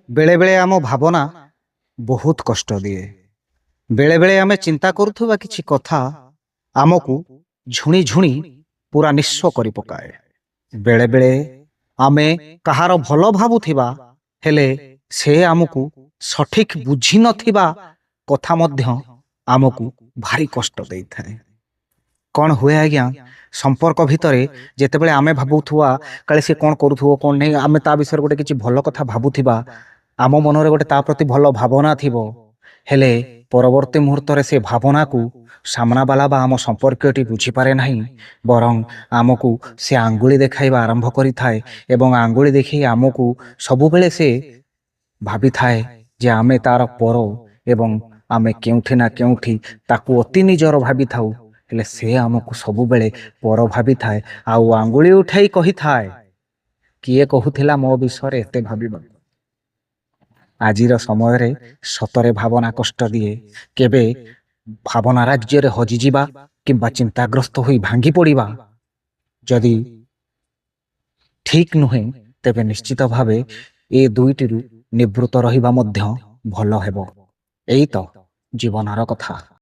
ବେଳେବେଳେ ଆମ ଭାବନା ବହୁତ କଷ୍ଟ ଦିଏ। ବେଳେବେଳେ ଆମେ ଚିନ୍ତା କରୁଥିବା କିଛି କଥା ଆମକୁ ଝୁଣି ଝୁଣି ପୁରା ନିଃସ୍ୱ କରି ପକାଏ। ବେଳେବେଳେ ଆମେ କାହାର ଭଲ ଭାବୁଥିବା ହେଲେ ସେ ଆମକୁ ସଠିକ୍ ବୁଝିନଥିବା କଥା ମଧ୍ୟ ଆମକୁ ଭାରି କଷ୍ଟ ଦେଇଥାଏ। କ'ଣ ହୁଏ ଆଜ୍ଞା, ସମ୍ପର୍କ ଭିତରେ ଯେତେବେଳେ ଆମେ ଭାବୁଥିବା କାଳେ ସେ କ'ଣ କରୁଥିବ କ'ଣ ନାହିଁ, ଆମେ ତା ବିଷୟରେ ଗୋଟେ କିଛି ଭଲ କଥା ଭାବୁଥିବା, ଆମ ମନରେ ଗୋଟେ ତା ପ୍ରତି ଭଲ ଭାବନା ଥିବ, ହେଲେ ପରବର୍ତ୍ତୀ ମୁହୂର୍ତ୍ତରେ ସେ ଭାବନାକୁ ସାମ୍ନାବାଲା ବା ଆମ ସମ୍ପର୍କୀୟଟି ବୁଝିପାରେ ନାହିଁ, ବରଂ ଆମକୁ ସେ ଆଙ୍ଗୁଳି ଦେଖାଇବା ଆରମ୍ଭ କରିଥାଏ ଏବଂ ଆଙ୍ଗୁଳି ଦେଖାଇ ଆମକୁ ସବୁବେଳେ ସେ ଭାବିଥାଏ ଯେ ଆମେ ତାର ପର ଏବଂ ଆମେ କେଉଁଠି ନା କେଉଁଠି ତାକୁ ଅତି ନିଜର ଭାବିଥାଉ, ହେଲେ ସେ ଆମକୁ ସବୁବେଳେ ପର ଭାବିଥାଏ ଆଉ ଆଙ୍ଗୁଳି ଉଠାଇ କହିଥାଏ, କିଏ କହୁଥିଲା ମୋ ବିଷୟରେ ଏତେ ଭାବିବାକୁ। ଆଜିର ସମୟରେ ସତରେ ଭାବନା କଷ୍ଟ ଦିଏ। କେବେ ଭାବନା ରାଜ୍ୟରେ ହଜିଯିବା କିମ୍ବା ଚିନ୍ତାଗ୍ରସ୍ତ ହୋଇ ଭାଙ୍ଗି ପଡ଼ିବା ଯଦି ଠିକ୍ ନୁହେଁ, ତେବେ ନିଶ୍ଚିତ ଭାବେ ଏ ଦୁଇଟିରୁ ନିବୃତ୍ତ ରହିବା ମଧ୍ୟ ଭଲ ହେବ। ଏଇ ତ ଜୀବନର କଥା।